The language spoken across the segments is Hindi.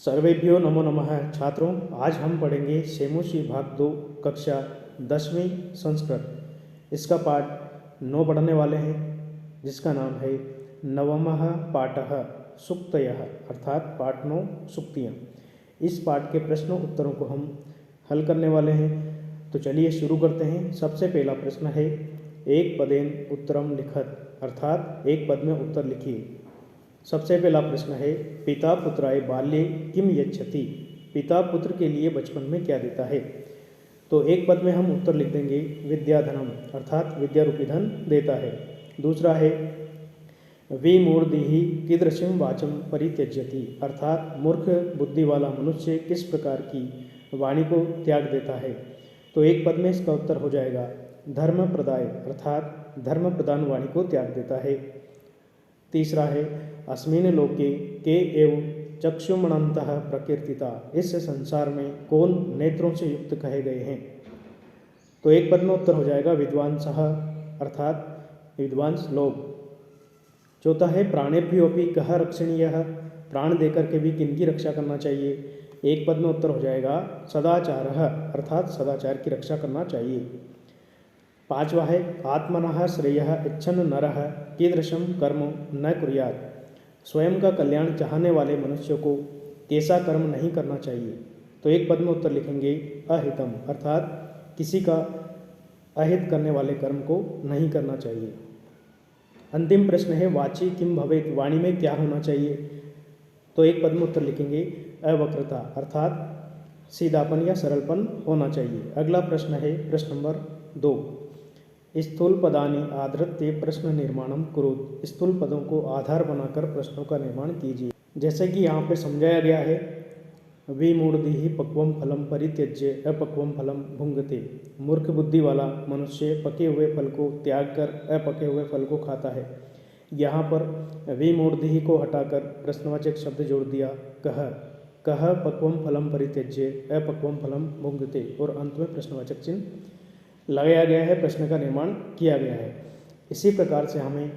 सर्वेभ्यो नमो नमः। छात्रों, आज हम पढ़ेंगे सेमोशी भाग 2 कक्षा 10वीं संस्कृत। इसका पाठ 9 पढ़ने वाले हैं, जिसका नाम है नवमः पाठः सुक्तयः, अर्थात पाठ 9 सुक्तियाँ। इस पाठ के प्रश्नों उत्तरों को हम हल करने वाले हैं। तो चलिए शुरू करते हैं। सबसे पहला प्रश्न है एक पदेन उत्तरम लिखत, अर्थात एक पद में उत्तर लिखिए। सबसे पहला प्रश्न है पिता पुत्राय बाल्ये किम यच्छति, पिता पुत्र के लिए बचपन में क्या देता है। तो एक पद में हम उत्तर लिख देंगे विद्याधनम, अर्थात विद्या रूपी धन देता है। दूसरा है विमूढ़धीः कीदृशं वाचं परित्यज्यति, अर्थात मूर्ख बुद्धि वाला मनुष्य किस प्रकार की वाणी को त्याग देता है। तो एक पद में इसका उत्तर हो जाएगा धर्म प्रदाय, अर्थात धर्म प्रदान वाणी को त्याग देता है। तीसरा है अस्मिन् लोके के एव चक्षुमणन्तः प्रकीर्तिता, इस संसार में कौन नेत्रों से युक्त कहे गए हैं। तो एक पद में उत्तर हो जाएगा विद्वांसः, अर्थात विद्वांस लोग। चौथा है प्राणेभ्योऽपि कः रक्षणीयः, प्राण देकर के भी किनकी रक्षा करना चाहिए। एक पद में उत्तर हो जाएगा सदाचारः, अर्थात सदाचार की रक्षा करना चाहिए। पांचवा है आत्मनः श्रेयः इच्छन् नरः कीदृशं कर्म न कुर्यात्, स्वयं का कल्याण चाहने वाले मनुष्य को कैसा कर्म नहीं करना चाहिए। तो एक पद में उत्तर लिखेंगे अहितम, अर्थात किसी का अहित करने वाले कर्म को नहीं करना चाहिए। अंतिम प्रश्न है वाची किम भवेत्, वाणी में क्या होना चाहिए। तो एक पद में उत्तर लिखेंगे अवक्रता, अर्थात सीधापन या सरलपन होना चाहिए। अगला प्रश्न है प्रश्न नंबर 2, स्थूल पदानि आधृत्य प्रश्न निर्माणम कुरुत, स्थूल पदों को आधार बनाकर प्रश्नों का निर्माण कीजिए। जैसे कि यहाँ पे समझाया गया है विमूढ़धीः पक्वम फलम परित्यज्य अपक्वम फलम भुंगते, मूर्ख बुद्धि वाला मनुष्य पके हुए फल को त्याग कर अपके हुए फल को खाता है। यहाँ पर विमूढ़धीः को हटाकर प्रश्नवाचक शब्द जोड़ दिया कह, कह पक्वम फलम परित्यज्य अपक्वम फलम भुंगते, और अंत में प्रश्नवाचक चिन्ह लगाया गया है, प्रश्न का निर्माण किया गया है। इसी प्रकार से हमें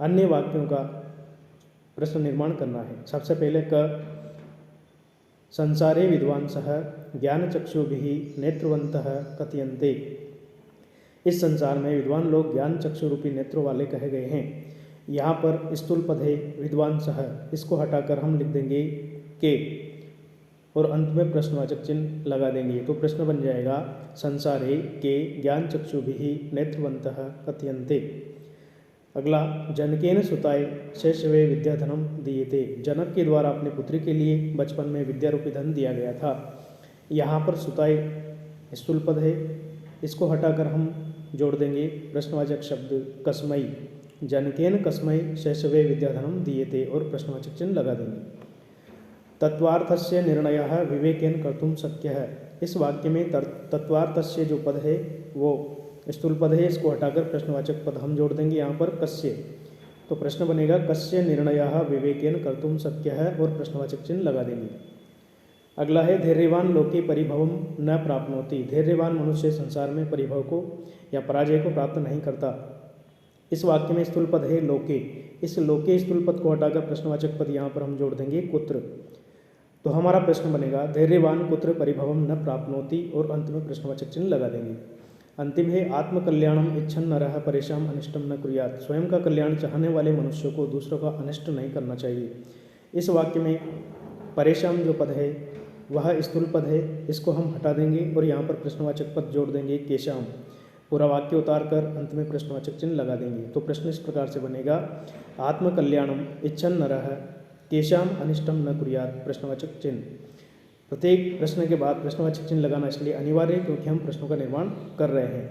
अन्य वाक्यों का प्रश्न निर्माण करना है। सबसे पहले क संसारे विद्वांसः ज्ञानचक्षुभिः नेत्रवन्तः कथयन्ते, इस संसार में विद्वान लोग ज्ञान चक्षु रूपी नेत्रों वाले कहे गए हैं। यहाँ पर स्थूल पद है विद्वांसः, इसको हटाकर हम लिख देंगे के, और अंत में प्रश्नवाचक चिन्ह लगा देंगे। तो प्रश्न बन जाएगा संसारे के ज्ञान चक्षुभिः नेत्रवन्तः कथयन्ते। अगला जनकेन सुताय शैशवे विद्याधनम दीयते, जनक के द्वारा अपने पुत्री के लिए बचपन में विद्या रूपी धन दिया गया था। यहाँ पर सुताय स्थूल पद है, इसको हटाकर हम जोड़ देंगे प्रश्नवाचक शब्द कस्मै, जनकेन कस्मै शैशवे विद्याधनम दीयते, और प्रश्नवाचक चिन्ह लगा देंगे। तत्वार्थस्य निर्णयः विवेकेन कर्तुं शक्यः, इस वाक्य में तत्वार्थस्य जो पद है वो स्थूल पद है, इसको हटाकर प्रश्नवाचक पद हम जोड़ देंगे यहाँ पर कस्य। तो प्रश्न बनेगा कस्य निर्णयः विवेकेन कर्तुं शक्यः, और प्रश्नवाचक चिन्ह लगा देंगे। अगला है धैर्यवान लोके परिभवम न प्राप्नोति, धैर्यवान मनुष्य संसार में परिभव को या पराजय को प्राप्त नहीं करता। इस वाक्य में स्थूल पद है लोके, इस लोके स्थूल पद को हटाकर प्रश्नवाचक पद यहाँ पर हम जोड़ देंगे कुत्र। तो हमारा प्रश्न बनेगा धैर्यवान कुत्र परिभवम न प्राप्नोति, और अंत में प्रश्नवाचक चिन्ह लगा देंगे। अंतिम है आत्मकल्याणम इच्छन् नरः परेषां अनिष्टम न कुर्यात्, स्वयं का कल्याण चाहने वाले मनुष्य को दूसरों का अनिष्ट नहीं करना चाहिए। इस वाक्य में परेषां जो पद है वह स्थूल पद है, इसको हम हटा देंगे और यहाँ पर प्रश्नवाचक पद जोड़ देंगे केशाम। पूरा वाक्य उतार कर अंत में प्रश्नवाचक चिन्ह लगा देंगे। तो प्रश्न इस प्रकार से बनेगा आत्मकल्याणम इच्छन् नरः केशाम अनिष्टम न कुर्यात्, प्रश्नवाचक चिन्ह। प्रत्येक प्रश्न के बाद प्रश्नवाचक चिन्ह लगाना इसलिए अनिवार्य है क्योंकि हम प्रश्नों का निर्माण कर रहे हैं।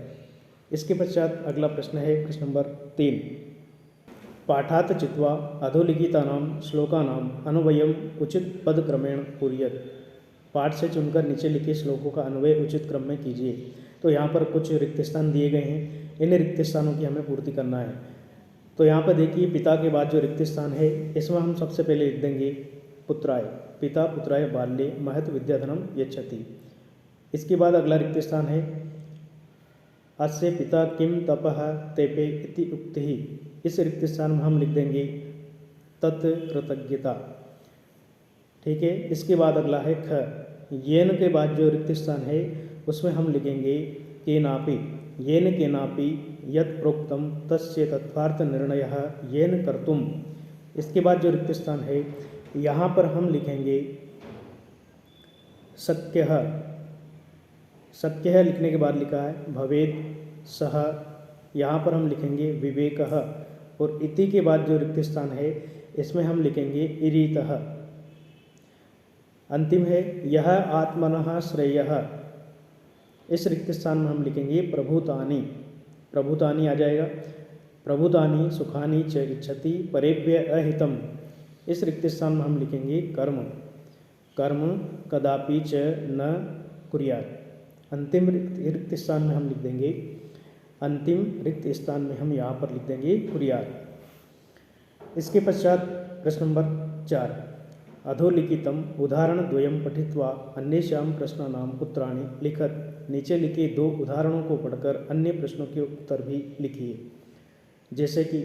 इसके पश्चात अगला प्रश्न है प्रश्न नंबर 3, पाठात् चित्वा अधोलिखितानां श्लोकानां अन्वयम् उचित पद क्रमेण कुर्यात्, पाठ से चुनकर नीचे लिखे श्लोकों का अन्वय उचित क्रम में कीजिए। तो यहाँ पर कुछ रिक्त स्थान दिए गए हैं, इन रिक्त स्थानों की हमें पूर्ति करना है। तो यहाँ पर देखिए पिता के बाद जो रिक्त स्थान है इसमें हम सबसे पहले लिख देंगे पुत्राय, पिता पुत्राय बाल्ये महत् विद्याधनम यच्छति। इसके बाद अगला रिक्त स्थान है अस्य पिता किम तपः तेपे इति उक्तिः, इस रिक्त स्थान में हम लिख देंगे तत् कृतज्ञता। ठीक है। इसके बाद अगला है ख। येन के बाद जो रिक्त स्थान है उसमें हम लिखेंगे केनापि। येन केनापि यत् प्रोक्तम तस्य तत्वार्थ निर्णयः येन कर्तुम। इसके बाद जो रिक्त स्थान है यहाँ पर हम लिखेंगे शक्यः। शक्यः लिखने के बाद लिखा है भवेद सह, यहाँ पर हम लिखेंगे विवेकः। और इति के बाद जो रिक्त स्थान है इसमें हम लिखेंगे इरीतः। अंतिम है यह आत्मनः श्रेयः। इस रिक्त स्थान में हम लिखेंगे प्रभुतानि। प्रभुतानि आ जाएगा। प्रभुतानि सुखानि च इच्छति परेभ्य अहितम। इस रिक्त स्थान में हम लिखेंगे कर्म। कर्म कदापि च न कुर्यात्। अंतिम रिक्त स्थान में हम लिख देंगे, अंतिम रिक्त स्थान में हम यहाँ पर लिख देंगे कुर्यात्। इसके पश्चात प्रश्न नंबर 4। अधोलिखितम उदाहरणद्वयं पठित्वा अन्येषां प्रश्नानाम् उत्तराणि लिखत। नीचे लिखे 2 उदाहरणों को पढ़कर अन्य प्रश्नों के उत्तर भी लिखिए। जैसे कि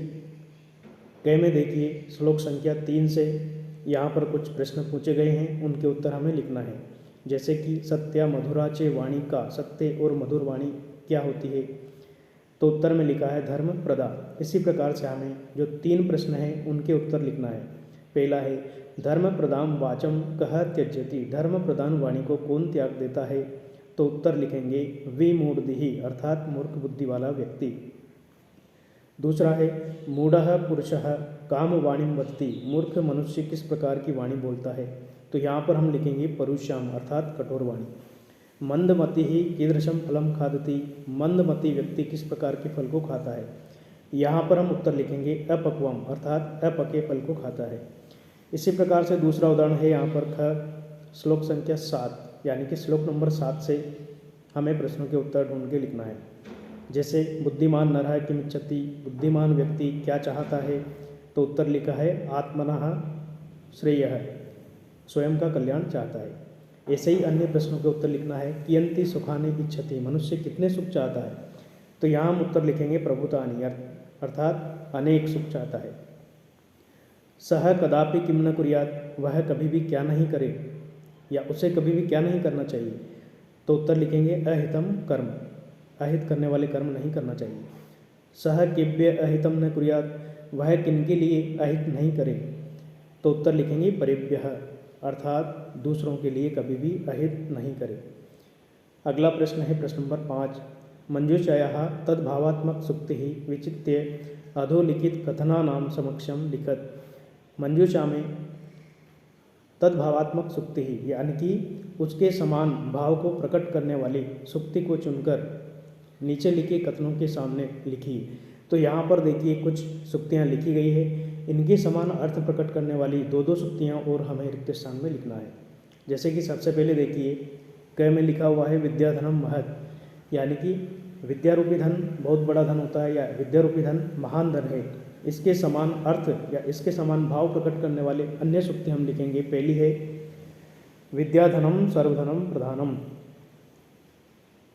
क में देखिए श्लोक संख्या 3 से यहाँ पर कुछ प्रश्न पूछे गए हैं, उनके उत्तर हमें लिखना है। जैसे कि सत्या मधुरा चे वाणी का सत्य और मधुर वाणी क्या होती है, तो उत्तर में लिखा है धर्म प्रदा। इसी प्रकार से हमें जो 3 प्रश्न हैं उनके उत्तर लिखना है। पहला है धर्म प्रदान वाचम कह त्यज्यति। धर्म प्रदान वाणी को कौन त्याग देता है, तो उत्तर लिखेंगे विमूढ़दिहि अर्थात मूर्ख बुद्धि वाला व्यक्ति। दूसरा है मूढ़ः पुरुषः काम वाणीं वदति। मूर्ख मनुष्य किस प्रकार की वाणी बोलता है, तो यहाँ पर हम लिखेंगे परुष्याम अर्थात कठोर वाणी। मंदमति ही कीदृशम फलम खादति। मंदमति व्यक्ति किस प्रकार के फल को खाता है, यहाँ पर हम उत्तर लिखेंगे अपक्वम अर्थात अपके फल को खाता है। इसी प्रकार से दूसरा उदाहरण है यहाँ पर ख श्लोक संख्या 7 यानी कि श्लोक नंबर 7 से हमें प्रश्नों के उत्तर ढूंढ के लिखना है। जैसे बुद्धिमान नरः किमिच्छति। बुद्धिमान व्यक्ति क्या चाहता है, तो उत्तर लिखा है आत्मनः श्रेयः, स्वयं का कल्याण चाहता है। ऐसे ही अन्य प्रश्नों के उत्तर लिखना है। कियन्ति सुखानि इच्छति। मनुष्य कितने सुख चाहता है, तो यहाँ हम उत्तर लिखेंगे प्रभुतानि अर्थात अनेक सुख चाहता है। सह कदापि किम न कुर्यात्। वह कभी भी क्या नहीं करे या उसे कभी भी क्या नहीं करना चाहिए, तो उत्तर लिखेंगे अहितम कर्म। अहित करने वाले कर्म नहीं करना चाहिए। सह केभ्य अहितम न कुर्यात्। वह किनके लिए अहित नहीं करे, तो उत्तर लिखेंगे परेभ्यः अर्थात दूसरों के लिए कभी भी अहित नहीं करे। अगला प्रश्न है प्रश्न नंबर 5। मंजूषायाः तद्भावात्मक सुक्ति विचित्य अधोलिखित कथनानां समक्षम लिखत। मंजूषा में तद्भावात्मक सुक्ति यानी कि उसके समान भाव को प्रकट करने वाली सुक्ति को चुनकर नीचे लिखे कथनों के सामने लिखिए। तो यहाँ पर देखिए कुछ सुक्तियाँ लिखी गई है, इनके समान अर्थ प्रकट करने वाली 2-2 सुक्तियाँ और हमें रिक्त स्थान में लिखना है। जैसे कि सबसे पहले देखिए क में लिखा हुआ है विद्याधनम महत्, यानी कि विद्या रूपी धन बहुत बड़ा धन होता है या विद्या रूपी धन महान धन है। इसके समान अर्थ या इसके समान भाव प्रकट करने वाले अन्य सुक्ति हम लिखेंगे। पहली है विद्याधनम सर्वधनम प्रधानम।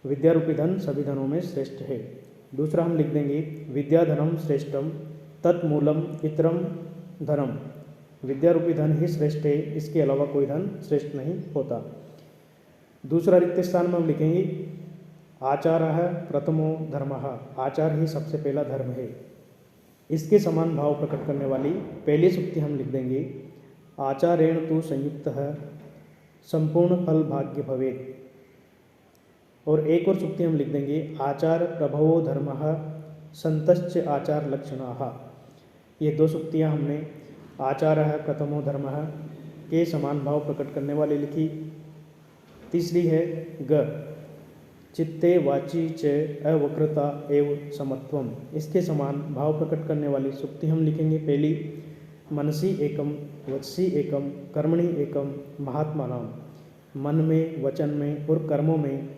विद्या रूपी धन सभी धनों में श्रेष्ठ है। दूसरा हम लिख देंगे विद्याधनम श्रेष्ठम तत्मूलम इतरम धनम। विद्या रूपी धन ही श्रेष्ठ है, इसके अलावा कोई धन श्रेष्ठ नहीं होता। दूसरा रिक्त स्थान में हम लिखेंगे आचारः प्रथमो धर्मः। आचार ही सबसे पहला धर्म है। इसके समान भाव प्रकट करने वाली पहली सुक्ति हम लिख देंगे आचारेण तु संयुक्तः संपूर्ण फल भाग्य भवेत्। और एक और सुक्ति हम लिख देंगे आचार प्रभवो धर्मः संतश्च आचार लक्षणाः। ये 2 सुक्तियाँ हमने आचारः प्रथमो धर्मः के समान भाव प्रकट करने वाली लिखी। तीसरी है ग चित्ते वाची च अवक्रता एव समत्वम। इसके समान भाव प्रकट करने वाली सुक्ति हम लिखेंगे। पहली मनसी एकम वचसी एकम कर्मणि एकम महात्मानाम। मन में, वचन में और कर्मों में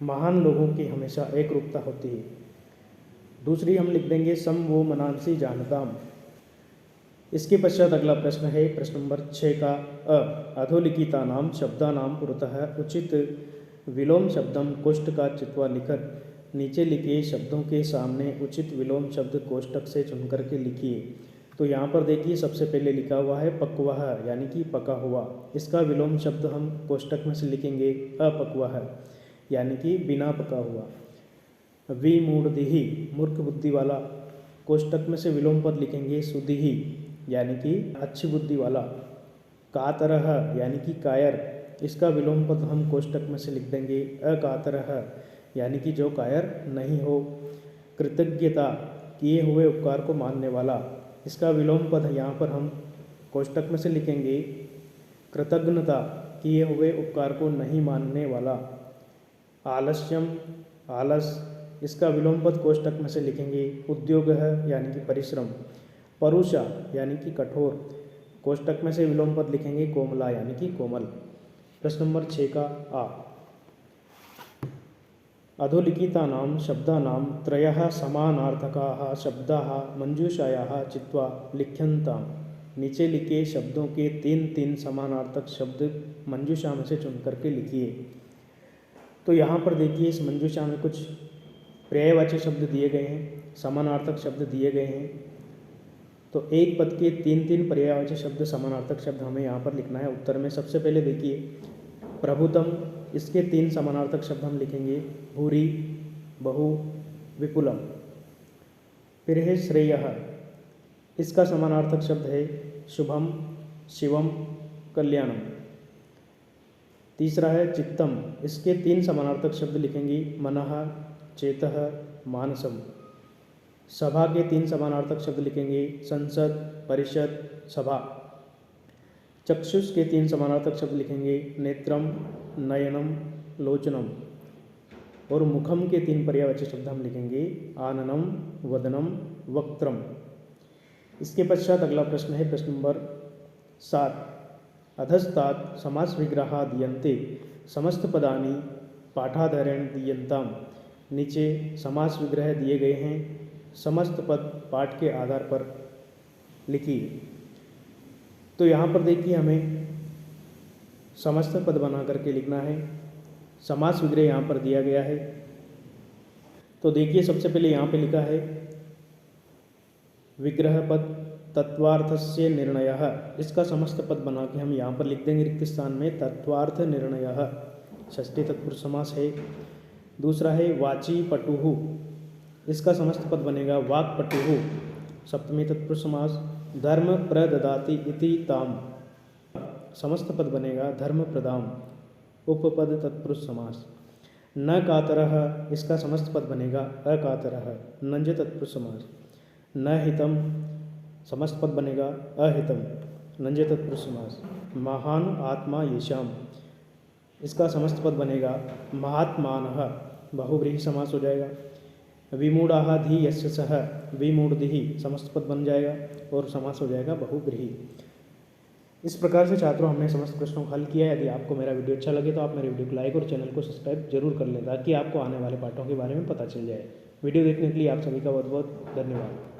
महान लोगों की हमेशा एक रूपता होती है। दूसरी हम लिख देंगे सम वो मनांसी जानताम। इसके पश्चात अगला प्रश्न है प्रश्न नंबर 6 का अधोलिखितानां शब्दानां पुरतः उचित विलोम शब्दम कोष्ठ का चित्वा लिखत। नीचे लिखे शब्दों के सामने उचित विलोम शब्द कोष्ठक से चुनकर के लिखिए। तो यहाँ पर देखिए सबसे पहले लिखा हुआ है पक्वः यानी कि पका हुआ। इसका विलोम शब्द हम कोष्टक में से लिखेंगे अपक्वः यानी कि बिना पका हुआ। विमूढ़दिहि मूर्ख बुद्धि वाला, कोष्टक में से विलोम पद लिखेंगे सुदिहि यानी कि अच्छी बुद्धि वाला। कातरः यानी कि कायर, इसका विलोम पद हम कोष्टक में से लिख देंगे अकातरः यानी कि जो कायर नहीं हो। कृतज्ञता किए हुए उपकार को मानने वाला, इसका विलोम पद यहाँ पर हम कोष्टक में से लिखेंगे कृतज्ञता किए हुए उपकार को नहीं मानने वाला। आलस्यम आलस, इसका विलोम पद कोष्टक में से लिखेंगे उद्योगः यानी कि परिश्रम। परुषा यानी कि कठोर, कोष्टक में से विलोम पद लिखेंगे कोमला यानी कि कोमल। प्रश्न नंबर 6 का आ। अधोलिखितानां शब्दानां त्रयः समानार्थकाः शब्दाः मंजूषायाः चित्वा लिख्यन्ताम्। नीचे लिखे शब्दों के 3 समानार्थक शब्द मंजूषा में से चुन करके लिखिए। तो यहाँ पर देखिए इस मंजूषा में कुछ पर्यायवाची शब्द दिए गए हैं, समानार्थक शब्द दिए गए हैं। तो एक पद के 3 पर्यायवाची शब्द समानार्थक शब्द हमें यहाँ पर लिखना है उत्तर में। सबसे पहले देखिए प्रभुतम, इसके 3 समानार्थक शब्द हम लिखेंगे भूरि, बहु, विपुलम। फिर है श्रेयः, इसका समानार्थक शब्द है शुभम, शिवम, कल्याणम। तीसरा है चित्तम, इसके 3 समानार्थक शब्द लिखेंगे मनः, चेतः, मानसम। सभा के 3 समानार्थक शब्द लिखेंगे संसद, परिषद, सभा। चक्षुष के 3 समानार्थक शब्द लिखेंगे नेत्रम, नयनम, लोचनम। और मुखम के 3 पर्यायवाची शब्द हम लिखेंगे आननम, वदनम, वक्त्रम। इसके पश्चात अगला प्रश्न है प्रश्न नंबर 7। अधस्तात् समास विग्रहा दीयन्ते समस्त पदानि पाठाधारेण दीयन्ताम्। नीचे समास विग्रह दिए गए हैं, समस्त पद पाठ के आधार पर लिखिए। तो यहाँ पर देखिए हमें समस्त पद बना करके लिखना है। समास विग्रह यहाँ पर दिया गया है। तो देखिए सबसे पहले यहाँ पे लिखा है विग्रह पद तत्वार्थस्य निर्णयः, इसका समस्त पद बना के हम यहाँ पर लिख देंगे रिक्त स्थान में तत्वार्थ निर्णयः, षष्ठी तत्पुरुष समास है। दूसरा है वाची पटुः, इसका समस्त पद बनेगा वाक्पटुः, सप्तमी तत्पुरुष समास। धर्म प्रददाति इति ताम, समस्त पद बनेगा धर्म प्रदाम, उपपद तत्पुरुष समास। न कातरः, इसका समस्त पद बनेगा अकातरः, नंज तत्पुरुष समास। न हितम, समस्त पद बनेगा अहितम, नंज तत्पुरुष समास। महान आत्मा येषाम, इसका समस्त पद बनेगा महात्मानः, बहुव्रीहि समास हो जाएगा। विमूढ़ाः धी यस्य सः, विमूढ़दिहि समस्त पद बन जाएगा और समास हो जाएगा बहुव्रीहि। इस प्रकार से छात्रों हमने समस्त प्रश्नों को हल किया। यदि आपको मेरा वीडियो अच्छा लगे तो आप मेरे वीडियो को लाइक और चैनल को सब्सक्राइब जरूर कर लें ताकि आपको आने वाले पाठों के बारे में पता चल जाए। वीडियो देखने के लिए आप सभी का बहुत बहुत धन्यवाद।